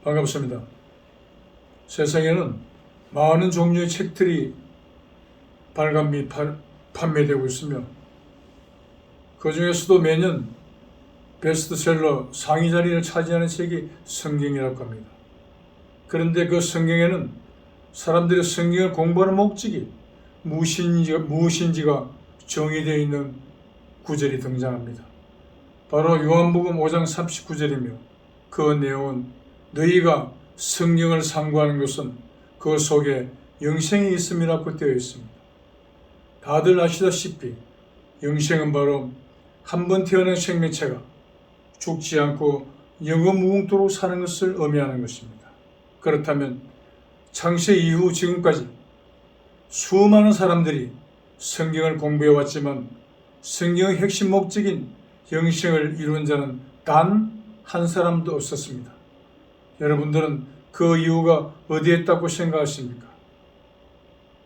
반갑습니다. 세상에는 많은 종류의 책들이 발간 및 판매되고 있으며 그 중에서도 매년 베스트셀러 상위 자리를 차지하는 책이 성경이라고 합니다. 그런데 그 성경에는 사람들이 성경을 공부하는 목적이 무엇인지가 정의되어 있는 구절이 등장합니다. 바로 요한복음 5장 39절이며 그 내용은 너희가 성경을 상고하는 것은 그 속에 영생이 있음이라고 되어 있습니다. 다들 아시다시피 영생은 바로 한 번 태어난 생명체가 죽지 않고 영원무궁토록 사는 것을 의미하는 것입니다. 그렇다면 창세 이후 지금까지 수많은 사람들이 성경을 공부해왔지만 성경의 핵심 목적인 영생을 이룬 자는 단 한 사람도 없었습니다. 여러분들은 그 이유가 어디에 있다고 생각하십니까?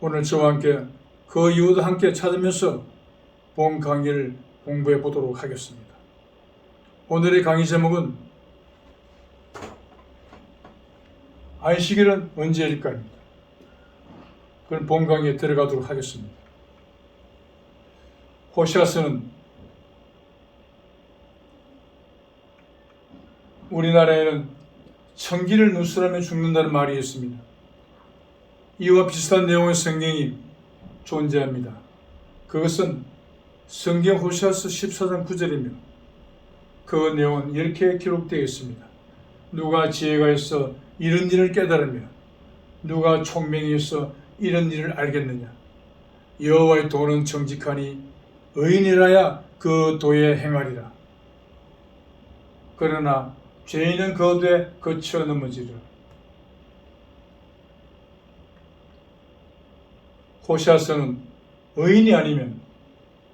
오늘 저와 함께 그 이유도 함께 찾으면서 본 강의를 공부해 보도록 하겠습니다. 오늘의 강의 제목은 안식일은 언제일까입니다. 그럼 본 강의에 들어가도록 하겠습니다. 호시아스는 우리나라에는 천기를 누스라며 죽는다는 말이 있습니다. 이와 비슷한 내용의 성경이 존재합니다. 그것은 성경 호시아스 14장 9절이며 그 내용은 이렇게 기록되어 있습니다. 누가 지혜가 있어 이런 일을 깨달으며 누가 총명이 있어 이런 일을 알겠느냐. 여호와의 도는 정직하니 의인이라야 그 도에 행하리라. 그러나 죄인은 그 도에 거쳐 넘어지리라. 호시아스는 의인이 아니면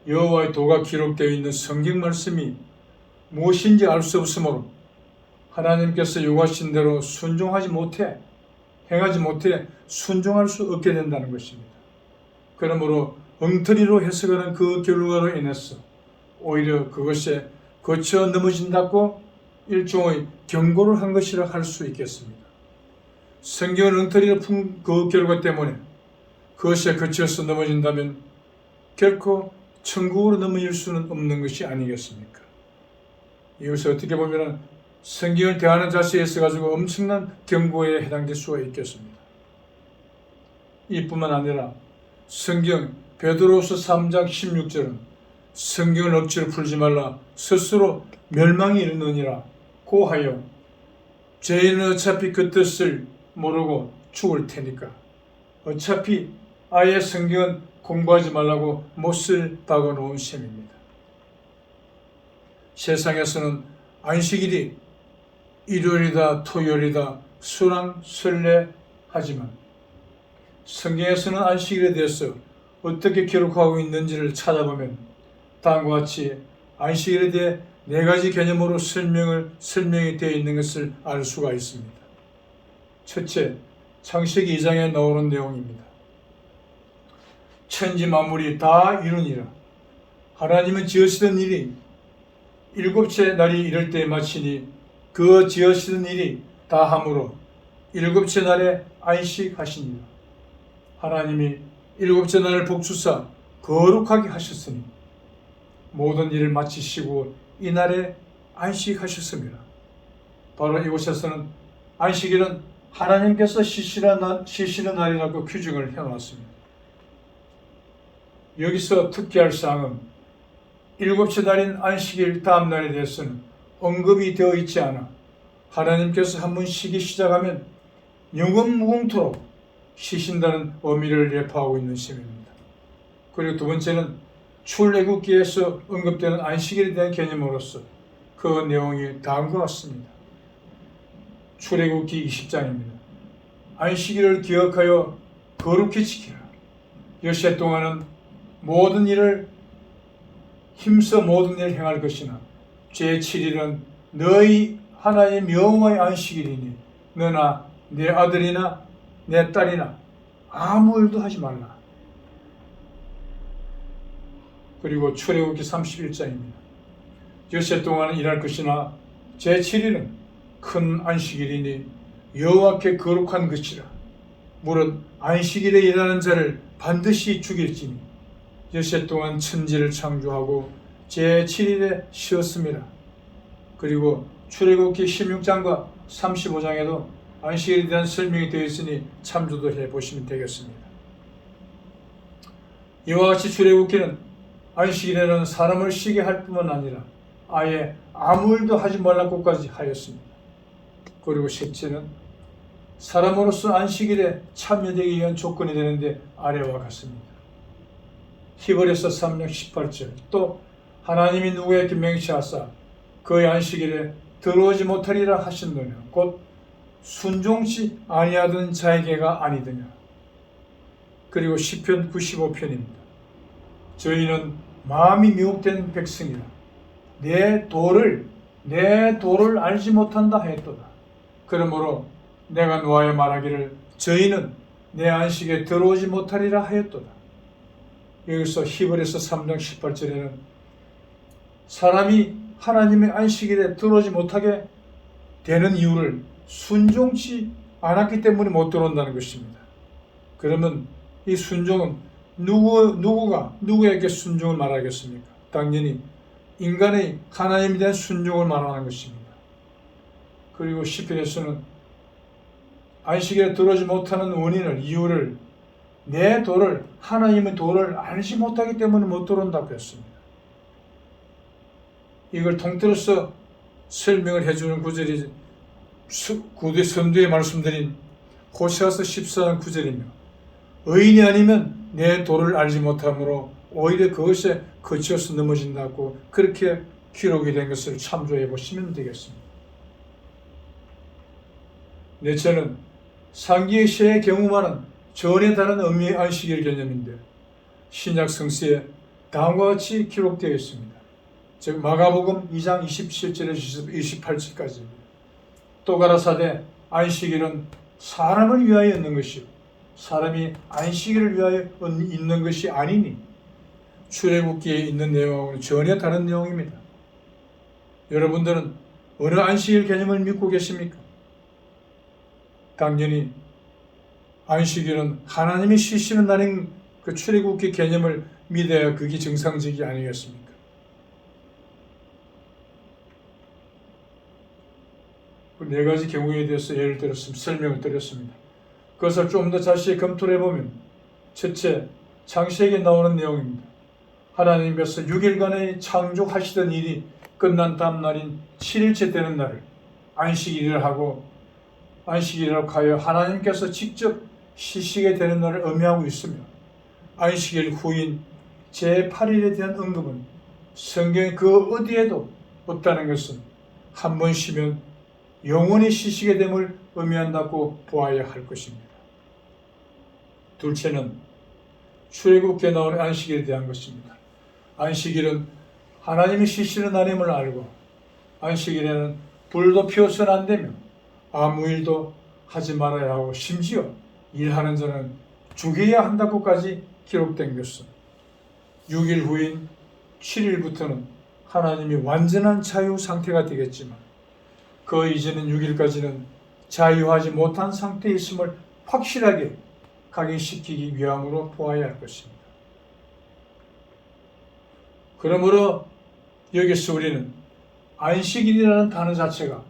여호와의 도가 기록되어 있는 성경 말씀이 무엇인지 알 수 없으므로 하나님께서 요구하신 대로 순종하지 못해 행하지 못해 순종할 수 없게 된다는 것입니다. 그러므로 엉터리로 해석하는 그 결과로 인해서 오히려 그것에 거쳐 넘어진다고 일종의 경고를 한 것이라 할 수 있겠습니다. 성경을 엉터리로 푼 그 결과 때문에 그것에 거쳐서 넘어진다면 결코 천국으로 넘어질 수는 없는 것이 아니겠습니까? 이것을 어떻게 보면 성경을 대하는 자세에 있어가지고 엄청난 경고에 해당될 수가 있겠습니다. 이뿐만 아니라 성경 베드로후서 3장 16절은 성경을 억지로 풀지 말라 스스로 멸망이 이르느니라 고하여 죄인은 어차피 그 뜻을 모르고 죽을 테니까 어차피 아예 성경은 공부하지 말라고 못을 박아놓은 셈입니다. 세상에서는 안식일이 일요일이다 토요일이다 수랑 설레하지만 성경에서는 안식일에 대해서 어떻게 기록하고 있는지를 찾아보면 다음과 같이 안식일에 대해 4가지 개념으로 설명이 되어 있는 것을 알 수가 있습니다. 첫째, 창세기 2장에 나오는 내용입니다. 천지 만물이 다 이루니라. 하나님은 지으시던 일이 7째 날이 이럴 때에 마치니 그 지으시던 일이 다 함으로 7째 날에 안식하시니라. 하나님이 7째 날을 복주사 거룩하게 하셨으니 모든 일을 마치시고 이날에 안식하셨습니다. 바로 이곳에서는 안식일은 하나님께서 쉬시는 날이라고 규정을 해놓았습니다. 여기서 특기할 사항은 7째 날인 안식일 다음 날에 대해서는 언급이 되어 있지 않아 하나님께서 한번 쉬기 시작하면 영원무궁토록 쉬신다는 의미를 내포하고 있는 셈입니다. 그리고 두 번째는 출애굽기에서 언급되는 안식일에 대한 개념으로서 그 내용이 다음과 같습니다. 출애굽기 20장입니다. 안식일을 기억하여 거룩히 지키라. 엿새 동안은 모든 일을 힘써 모든 일을 행할 것이나 제7일은 너희 하나님 여호와의 안식일이니 너나 내 아들이나 내 딸이나 아무 일도 하지 말라. 그리고 출애굽기 31장입니다. 엿새 동안은 일할 것이나 제7일은 큰 안식일이니 여호와께 거룩한 것이라. 무릇 안식일에 일하는 자를 반드시 죽일지니 여섯 동안 천지를 창조하고 제7일에 쉬었습니다. 그리고 출애굽기 16장과 35장에도 안식일에 대한 설명이 되어 있으니 참조도 해보시면 되겠습니다. 이와 같이 출애굽기는 안식일에는 사람을 쉬게 할 뿐만 아니라 아예 아무 일도 하지 말라고까지 하였습니다. 그리고 셋째는 사람으로서 안식일에 참여되기 위한 조건이 되는데 아래와 같습니다. 히브리서 3장 18절 또 하나님이 누구에게 맹세하사 그의 안식일에 들어오지 못하리라 하신느냐 곧 순종치 아니하던 자에게가 아니더냐. 그리고 시편 95편입니다. 저희는 마음이 미혹된 백성이라 내 도를 알지 못한다 하였도다. 그러므로 내가 노하여 말하기를 저희는 내 안식에 들어오지 못하리라 하였도다. 여기서 히브리서 3장 18절에는 사람이 하나님의 안식일에 들어오지 못하게 되는 이유를 순종치 않았기 때문에 못 들어온다는 것입니다. 그러면 이 순종은 누구가 누구에게 순종을 말하겠습니까? 당연히 인간의 하나님에 대한 순종을 말하는 것입니다. 그리고 시편에서는 안식일에 들어오지 못하는 원인을 이유를 내 도를 하나님의 도를 알지 못하기 때문에 못 들어온다고 했습니다. 이걸 통틀어서 설명을 해주는 구절이 구대 선두에 말씀드린 호세아서 14장 9절이며 의인이 아니면 내 도를 알지 못하므로 오히려 그것에 거치어서 넘어진다고 그렇게 기록이 된 것을 참조해 보시면 되겠습니다. 넷째는 상기의 시의 경우만은 전혀 다른 의미의 안식일 개념인데 신약 성서에 다음과 같이 기록되어 있습니다. 즉 마가복음 2장 27절에서 28절까지 또 가라사대 안식일은 사람을 위하여 있는 것이요 사람이 안식일을 위하여 있는 것이 아니니 출애굽기에 있는 내용하고는 전혀 다른 내용입니다. 여러분들은 어느 안식일 개념을 믿고 계십니까? 당연히 안식일은 하나님이 쉬시는 날인 그 출애굽기 개념을 믿어야 그게 정상적이 아니겠습니까? 그 네 가지 경우에 대해서 예를 들었습니다. 설명을 드렸습니다. 그것을 좀 더 자세히 검토를 해보면 첫째, 창세기에 나오는 내용입니다. 하나님께서 6일간의 창조하시던 일이 끝난 다음 날인 7일째 되는 날을 안식일이라고 하여 하나님께서 직접 쉬시게 되는 날을 의미하고 있으며 안식일 후인 제8일에 대한 언급은 성경의 그 어디에도 없다는 것은 한 번 쉬면 영원히 쉬시게 됨을 의미한다고 보아야 할 것입니다. 둘째는 출애굽기에 나오는 안식일에 대한 것입니다. 안식일은 하나님이 쉬시는 날임을 알고 안식일에는 불도 피워서는 안 되며 아무 일도 하지 말아야 하고 심지어 일하는 자는 죽여야 한다고까지 기록된 것은 6일 후인 7일부터는 하나님이 완전한 자유 상태가 되겠지만 그 이전인 6일까지는 자유하지 못한 상태에 있음을 확실하게 각인시키기 위함으로 보아야 할 것입니다. 그러므로 여기서 우리는 안식일이라는 단어 자체가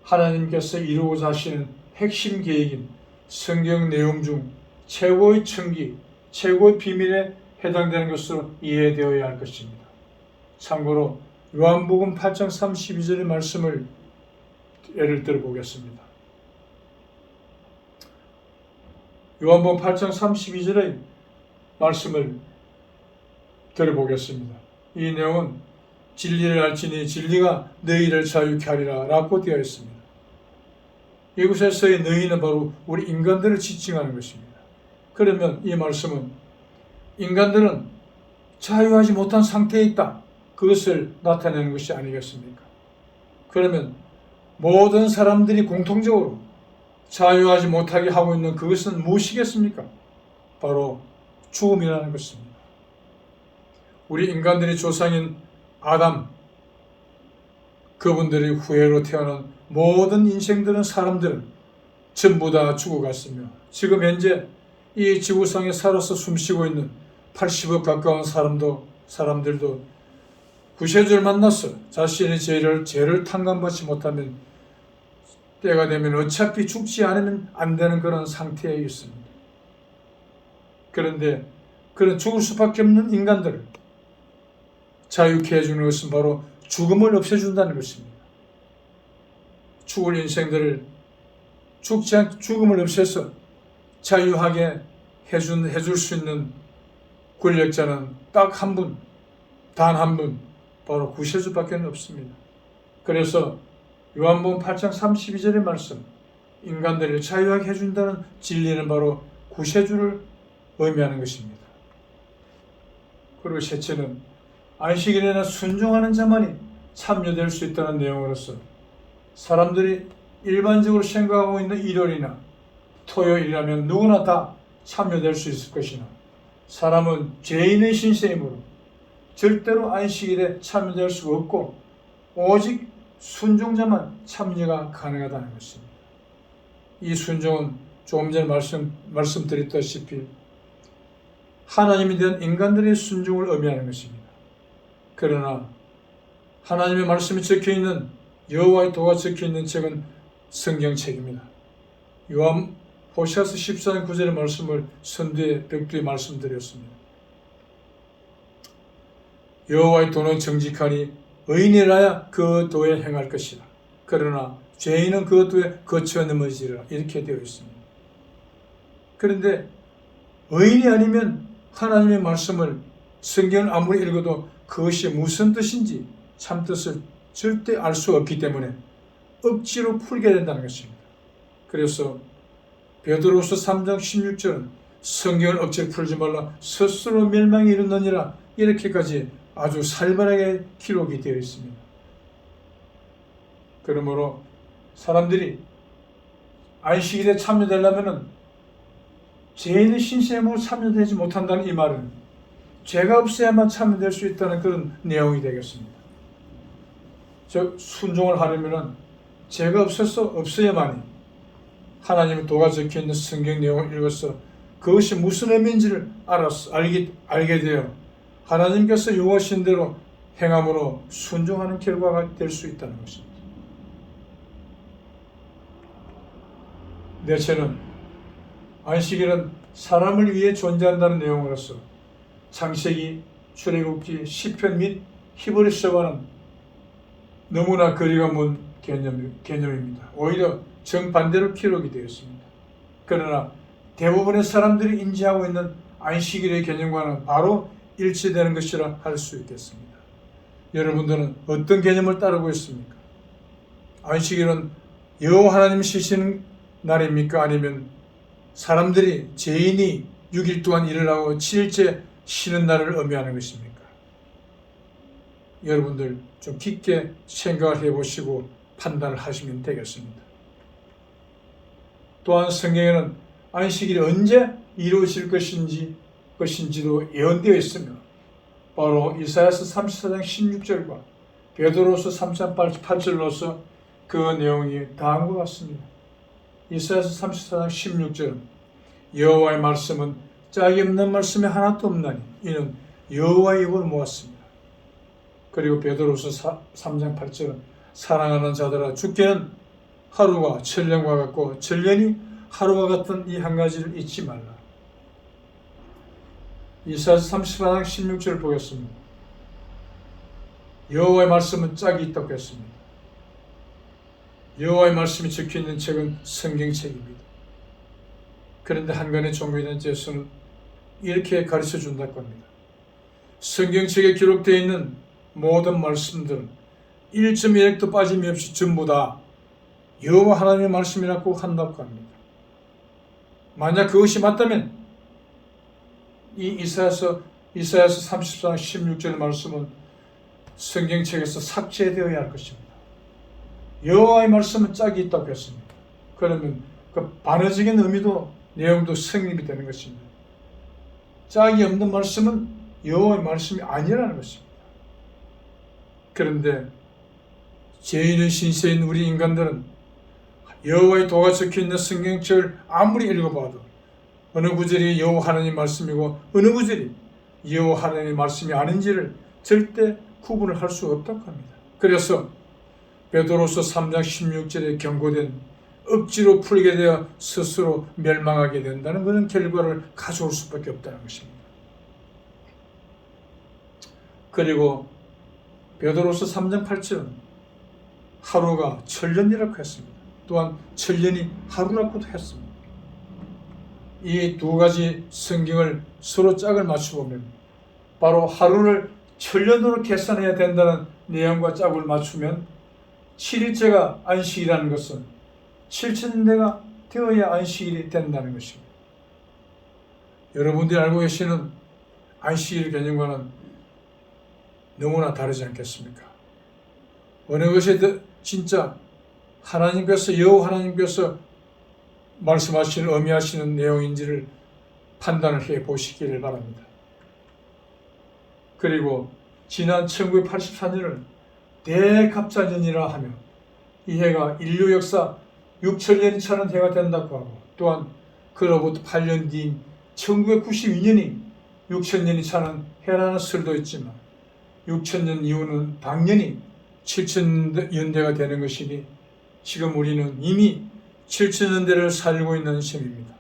하나님께서 이루고자 하시는 핵심 계획인 성경 내용 중 최고의 청기, 최고의 비밀에 해당되는 것으로 이해되어야 할 것입니다. 참고로 요한복음 8장 32절의 말씀을 예를 들어 보겠습니다. 요한복음 8장 32절의 말씀을 들어보겠습니다. 이 내용은 진리를 알지니 진리가 너희를 자유케 하리라 라고 되어 있습니다. 이곳에서의 너희는 바로 우리 인간들을 지칭하는 것입니다. 그러면 이 말씀은 인간들은 자유하지 못한 상태에 있다. 그것을 나타내는 것이 아니겠습니까? 그러면 모든 사람들이 공통적으로 자유하지 못하게 하고 있는 그것은 무엇이겠습니까? 바로 죽음이라는 것입니다. 우리 인간들의 조상인 아담, 그분들의 후예로 태어난 모든 인생들은 사람들은 전부 다 죽어갔으며 지금 현재 이 지구상에 살아서 숨쉬고 있는 80억 가까운 사람들도 구세주를 만나서 자신의 죄를 탕감받지 못하면 때가 되면 어차피 죽지 않으면 안 되는 그런 상태에 있습니다. 그런데 그런 죽을 수밖에 없는 인간들을 자유케 해주는 것은 바로 죽음을 없애준다는 것입니다. 죽을 인생들을 죽음을 없애서 자유하게 해줄 수 있는 권력자는 딱 한 분, 단 한 분, 바로 구세주밖에 없습니다. 그래서 요한복음 8장 32절의 말씀, 인간들을 자유하게 해준다는 진리는 바로 구세주를 의미하는 것입니다. 그리고 셋째는 안식일에나 순종하는 자만이 참여될 수 있다는 내용으로서 사람들이 일반적으로 생각하고 있는 일요일이나 토요일이라면 누구나 다 참여될 수 있을 것이나 사람은 죄인의 신세이므로 절대로 안식일에 참여될 수가 없고 오직 순종자만 참여가 가능하다는 것입니다. 이 순종은 조금 전에 말씀드렸다시피 하나님에 대한 인간들의 순종을 의미하는 것입니다. 그러나 하나님의 말씀이 적혀있는 여호와의 도가 적혀있는 책은 성경책입니다. 요한 호시아서 14장 9절의 말씀을 선두에 벽두에 말씀드렸습니다. 여호와의 도는 정직하니 의인이라야 그 도에 행할 것이라. 그러나 죄인은 그 도에 거쳐 넘어지리라. 이렇게 되어 있습니다. 그런데 의인이 아니면 하나님의 말씀을 성경을 아무리 읽어도 그것이 무슨 뜻인지 참뜻을 절대 알 수 없기 때문에 억지로 풀게 된다는 것입니다. 그래서 베드로후서 3장 16절은 성경을 억지로 풀지 말라 스스로 멸망에 이르느니라 이렇게까지 아주 살벌하게 기록이 되어 있습니다. 그러므로 사람들이 안식일에 참여되려면 죄인의 신세임으로 참여되지 못한다는 이 말은 죄가 없어야만 참여될 수 있다는 그런 내용이 되겠습니다. 즉 순종을 하려면 죄가 없어야만이 하나님의 도가 적혀있는 성경 내용을 읽어서 그것이 무슨 의미인지를 알게 되어 하나님께서 요구하신 대로 행함으로 순종하는 결과가 될 수 있다는 것입니다. 넷째는 안식일은 사람을 위해 존재한다는 내용으로서 창세기, 출애굽기, 시편 및 히브리서와는 너무나 거리가 먼 개념입니다. 오히려 정반대로 기록이 되어 있습니다. 그러나 대부분의 사람들이 인지하고 있는 안식일의 개념과는 바로 일치되는 것이라 할 수 있겠습니다. 여러분들은 어떤 개념을 따르고 있습니까? 안식일은 여호와 하나님 쉬시는 날입니까? 아니면 사람들이 죄인이 6일 동안 일을 하고 7일째 쉬는 날을 의미하는 것입니까? 여러분들 좀 깊게 생각을 해보시고 판단을 하시면 되겠습니다. 또한 성경에는 안식일이 언제 이루어질 것인지도 예언되어 있으며 바로 이사야서 34장 16절과 베드로후서 3장 8절로서 그 내용이 다한 것 같습니다. 이사야서 34장 16절은 여호와의 말씀은 짝이 없는 말씀이 하나도 없나니 이는 여호와의 입을 모았습니다. 그리고 베드로후서 3장 8절은 사랑하는 자들아 주께는 하루가 천년과 같고 천년이 하루와 같은 이 한 가지를 잊지 말라. 이사야서 34장 16절을 보겠습니다. 여호와의 말씀은 짝이 있다고 했습니다. 여호와의 말씀이 적혀있는 책은 성경책입니다. 그런데 한간의 종교인들께서는 이렇게 가르쳐준다고 합니다. 성경책에 기록되어 있는 모든 말씀들은 1.1핵도 빠짐이 없이 전부 다 여호와 하나님의 말씀이라고 한다고 합니다. 만약 그것이 맞다면 이 이사야서 34장 16절의 말씀은 성경책에서 삭제되어야 할 것입니다. 여호와의 말씀은 짝이 있다고 했습니다. 그러면 그 반어적인 의미도 내용도 성립이 되는 것입니다. 짝이 없는 말씀은 여호와의 말씀이 아니라는 것입니다. 그런데 죄인의 신세인 우리 인간들은 여호와의 도가 적혀있는 성경책을 아무리 읽어봐도 어느 구절이 여호와 하나님 말씀이고 어느 구절이 여호와 하나님의 말씀이 아닌지를 절대 구분을 할 수 없다고 합니다. 그래서 베드로서 3장 16절에 경고된 억지로 풀게 되어 스스로 멸망하게 된다는 그런 결과를 가져올 수밖에 없다는 것입니다. 그리고 베드로서 3장 8절은 하루가 천년이라고 했습니다. 또한 천년이 하루라고도 했습니다. 이 두 가지 성경을 서로 짝을 맞춰보면 바로 하루를 천년으로 계산해야 된다는 내용과 짝을 맞추면 7일째가 안식이라는 것은 7천년대가 되어야 안식일이 된다는 것입니다. 여러분들이 알고 계시는 안식일 개념과는 너무나 다르지 않겠습니까? 어느 것이 진짜 하나님께서 여호와 하나님께서 말씀하시는 의미하시는 내용인지를 판단을 해 보시기를 바랍니다. 그리고 지난 1984년을 대갑자년이라 하며 이 해가 인류 역사 6천년이 차는 해가 된다고 하고 또한 그로부터 8년 뒤인 1992년이 6천년이 차는 해라는 설도 있지만 6천년 이후는 당연히 7천년대가 되는 것이니 지금 우리는 이미 7천년대를 살고 있는 셈입니다.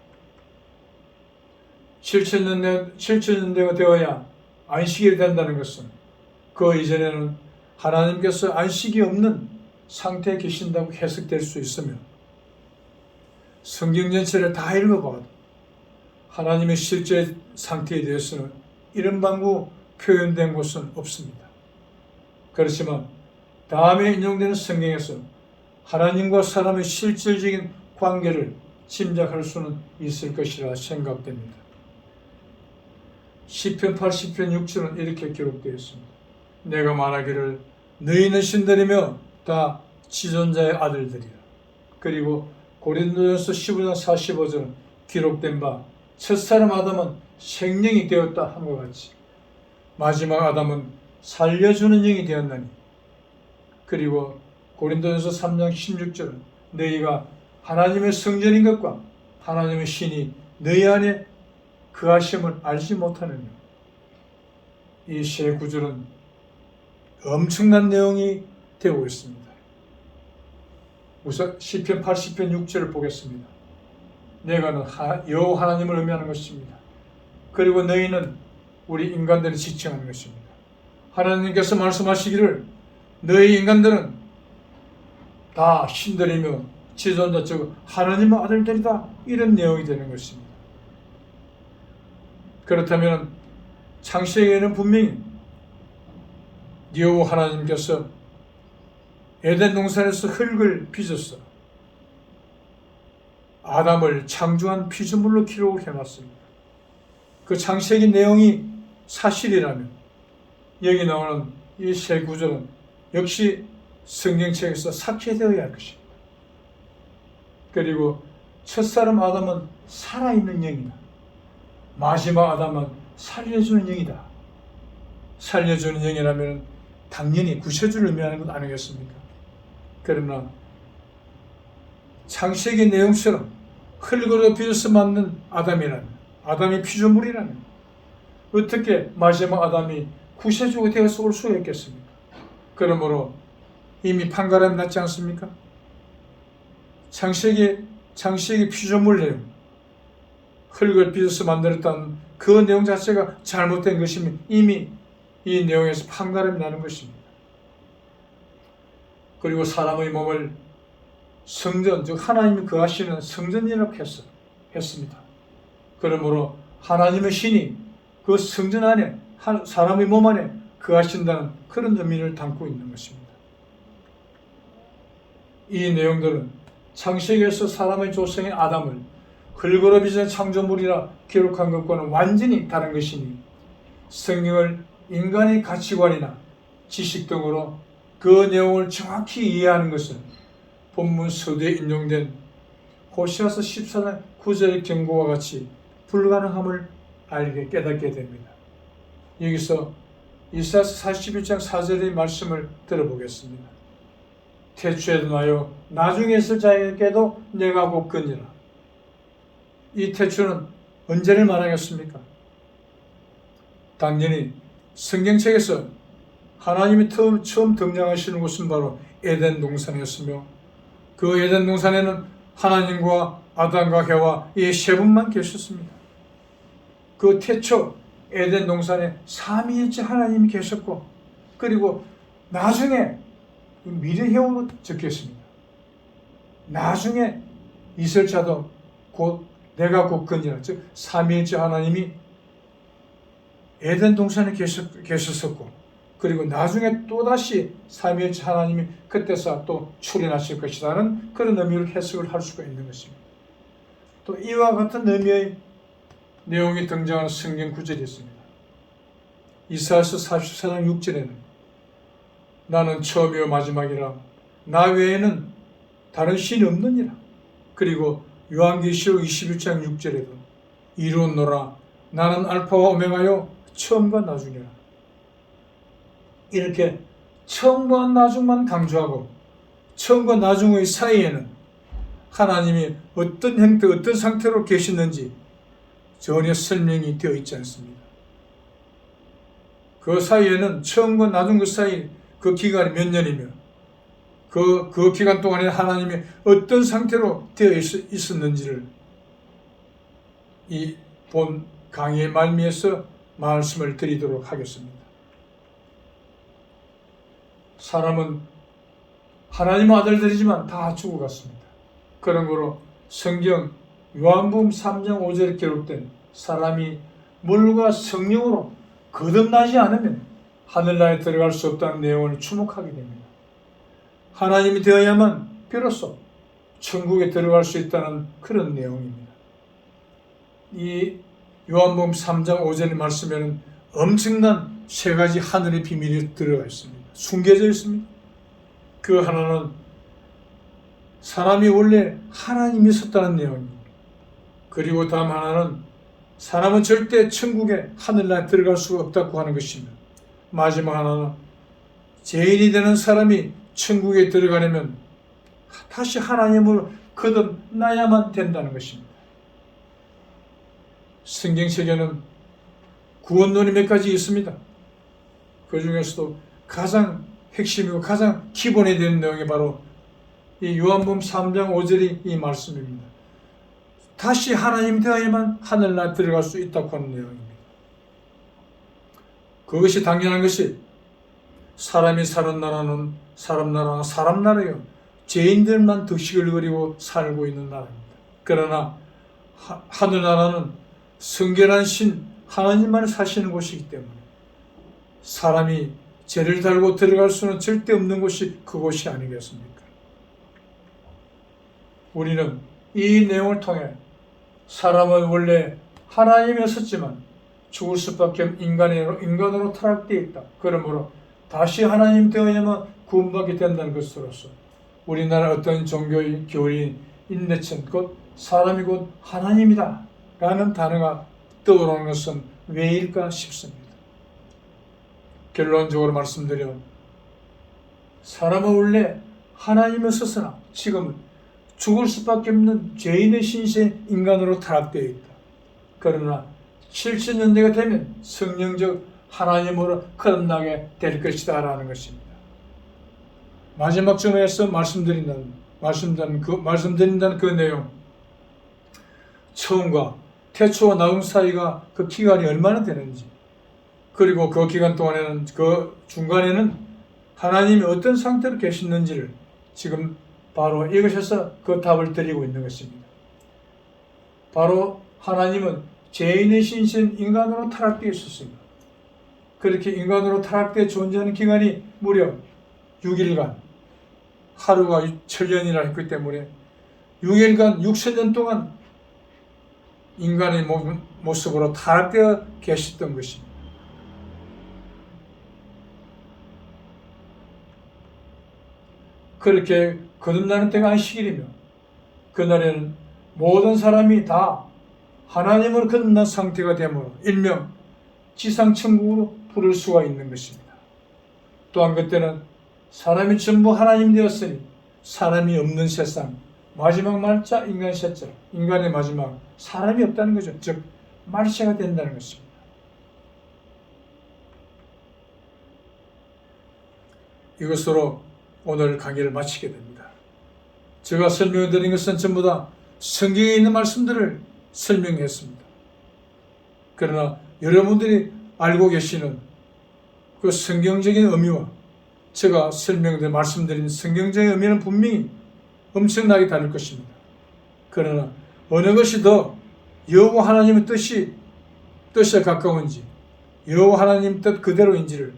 7천년대가 되어야 안식일이 된다는 것은 그 이전에는 하나님께서 안식이 없는 상태에 계신다고 해석될 수 있으며 성경 전체를 다 읽어봐도 하나님의 실제 상태에 대해서는 이런 방구 표현된 곳은 없습니다. 그렇지만 다음에 인용되는 성경에서 하나님과 사람의 실질적인 관계를 짐작할 수는 있을 것이라 생각됩니다. 시편 80편 6절은 이렇게 기록되어 있습니다. 내가 말하기를 너희는 신들이며 다 지존자의 아들들이라. 그리고 고린도전서 15장 45절은 기록된 바 첫사람 아담은 생명이 되었다 함과 같이 마지막 아담은 살려주는 영이 되었나니. 그리고 고린도전서 3장 16절은 너희가 하나님의 성전인 것과 하나님의 신이 너희 안에 그 하심을 알지 못하느냐. 이 세 구절은 엄청난 내용이 되고 있습니다. 우선 시편 80편 6절을 보겠습니다. 내가는 여호와 하나님을 의미하는 것입니다. 그리고 너희는 우리 인간들을 지칭하는 것입니다. 하나님께서 말씀하시기를 너희 인간들은 다 신들이며 지존자 즉 하나님의 아들들이다 이런 내용이 되는 것입니다. 그렇다면 창세기에는 분명히 여호와 하나님께서 에덴 동산에서 흙을 빚어서 아담을 창조한 피조물로 기록을 해놨습니다. 그 창세기 내용이 사실이라면 여기 나오는 이 세 구절은 역시 성경책에서 삭제되어야 할 것입니다. 그리고 첫사람 아담은 살아있는 영이다. 마지막 아담은 살려주는 영이다. 살려주는 영이라면 당연히 구세주를 의미하는 것 아니겠습니까? 그러나 창세기 내용처럼 흙으로 빚어서 만든 아담이라면, 아담이 피조물이라면 어떻게 마지막 아담이 구세주가 되어서 올 수 있겠습니까? 그러므로 이미 판가름이 났지 않습니까? 창세기 피조물 내용, 흙을 빚어서 만들었다는 그 내용 자체가 잘못된 것이면 이미 이 내용에서 판가름이 나는 것입니다. 그리고 사람의 몸을 성전, 즉 하나님이 거하시는 성전이라고 했습니다. 그러므로 하나님의 신이 그 성전 안에 사람의 몸 안에 거하신다는 그런 의미를 담고 있는 것입니다. 이 내용들은 창세기에서 사람의 조상인 아담을 흙으로 빚은 창조물이라 기록한 것과는 완전히 다른 것이니 성경을 인간의 가치관이나 지식 등으로 그 내용을 정확히 이해하는 것은 본문 서두에 인용된 호시아서 14장 9절의 경고와 같이 불가능함을 깨닫게 됩니다. 여기서 이사야서 41장 4절의 말씀을 들어보겠습니다. 태초에 나여 나중에 있을 자에게도 내가 곱거니라. 이 태초는 언제를 말하겠습니까? 당연히 성경책에서 하나님이 처음 등장하시는 곳은 바로 에덴 동산이었으며, 그 에덴 동산에는 하나님과 아담과 해와 이 세 분만 계셨습니다. 그 태초 에덴 동산에 삼위일체 하나님이 계셨고, 그리고 나중에 미래형으로 적혀 있습니다. 나중에 있을 자도 곧 내가 곧거니라. 즉 삼위일체 하나님이 에덴 동산에 계셨었고, 그리고 나중에 또다시 삼위일체 하나님이 그때서 또 출현하실 것이라는 그런 의미를 해석을 할 수가 있는 것입니다. 또 이와 같은 의미의 내용이 등장하는 성경 구절이 있습니다. 이사야서 44장 6절에는 나는 처음이요 마지막이라 나 외에는 다른 신이 없느니라. 그리고 요한계시록 21장 6절에도 이루었노라 나는 알파와 오메가요 처음과 나중이라. 이렇게 처음과 나중만 강조하고, 처음과 나중의 사이에는 하나님이 어떤 형태, 어떤 상태로 계시는지 전혀 설명이 되어 있지 않습니다. 그 사이에는 처음과 나중 그 사이 그 기간이 몇 년이며, 그 기간 동안에 하나님이 어떤 상태로 되어 있었는지를 이 본 강의의 말미에서 말씀을 드리도록 하겠습니다. 사람은 하나님의 아들들이지만 다 죽어갔습니다. 그런 거로 성경 요한복음 3장 5절에 기록된 사람이 물과 성령으로 거듭나지 않으면 하늘나라에 들어갈 수 없다는 내용을 주목하게 됩니다. 하나님이 되어야만 비로소 천국에 들어갈 수 있다는 그런 내용입니다. 이 요한복음 3장 5절의 말씀에는 엄청난 세 가지 하늘의 비밀이 들어가 있습니다. 숨겨져 있습니다. 그 하나는 사람이 원래 하나님이 있었다는 내용입니다. 그리고 다음 하나는 사람은 절대 천국에 하늘나라에 들어갈 수가 없다고 하는 것입니다. 마지막 하나는 죄인이 되는 사람이 천국에 들어가려면 다시 하나님을 거듭나야만 된다는 것입니다. 성경책에는 구원론이 몇 가지 있습니다. 그 중에서도 가장 핵심이고 가장 기본이 되는 내용이 바로 이 요한복음 3장 5절이 이 말씀입니다. 다시 하나님 되어야만 하늘나라에 들어갈 수 있다고 하는 내용입니다. 그것이 당연한 것이 사람이 사는 나라는 사람 나라예요. 죄인들만 득식을 거리고 살고 있는 나라입니다. 그러나 하늘나라는 성결한 신 하나님만 사시는 곳이기 때문에 사람이 죄를 달고 들어갈 수는 절대 없는 곳이 그곳이 아니겠습니까? 우리는 이 내용을 통해 사람은 원래 하나님이었었지만 죽을 수밖에 없는 인간으로 타락되어 있다. 그러므로 다시 하나님 되어야만 구원받게 된다는 것으로서 우리나라 어떤 종교의 교리인 인내천 곧 사람이 곧 하나님이다 라는 단어가 떠오르는 것은 왜일까 싶습니다. 결론적으로 말씀드려 사람은 원래 하나님이었으나 지금은 죽을 수밖에 없는 죄인의 신세 인간으로 타락되어 있다. 그러나 70년대가 되면 성령적 하나님으로 거듭나게 될 것이다 라는 것입니다. 마지막 점에서 말씀드린다는 그 내용, 처음과 태초와 나중 사이가 그 기간이 얼마나 되는지, 그리고 그 기간 동안에는 그 중간에는 하나님이 어떤 상태로 계셨는지를 지금 바로 이것에서 그 답을 드리고 있는 것입니다. 바로 하나님은 죄인의 신신 인간으로 타락되어 있었습니다. 그렇게 인간으로 타락되어 존재하는 기간이 무려 6일간, 하루가 1000년이라 했기 때문에 6일간 6000년 동안 인간의 모습으로 타락되어 계셨던 것입니다. 그렇게 거듭나는 때가 안식일이며 그날에는 모든 사람이 다 하나님을 거듭난 상태가 되므로 일명 지상천국으로 부를 수가 있는 것입니다. 또한 그때는 사람이 전부 하나님 되었으니 사람이 없는 세상, 마지막 말자 인간 셋째, 인간의 마지막 사람이 없다는 거죠. 즉 말세가 된다는 것입니다. 이것으로 오늘 강의를 마치게 됩니다. 제가 설명해 드린 것은 전부 다 성경에 있는 말씀들을 설명했습니다. 그러나 여러분들이 알고 계시는 그 성경적인 의미와 제가 설명드린 말씀드린 성경적인 의미는 분명히 엄청나게 다를 것입니다. 그러나 어느 것이 더 여호와 하나님의 뜻에 가까운지 여호와 하나님 뜻 그대로인지를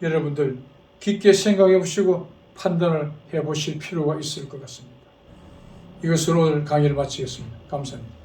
여러분들 깊게 생각해 보시고 판단을 해 보실 필요가 있을 것 같습니다. 이것으로 오늘 강의를 마치겠습니다. 감사합니다.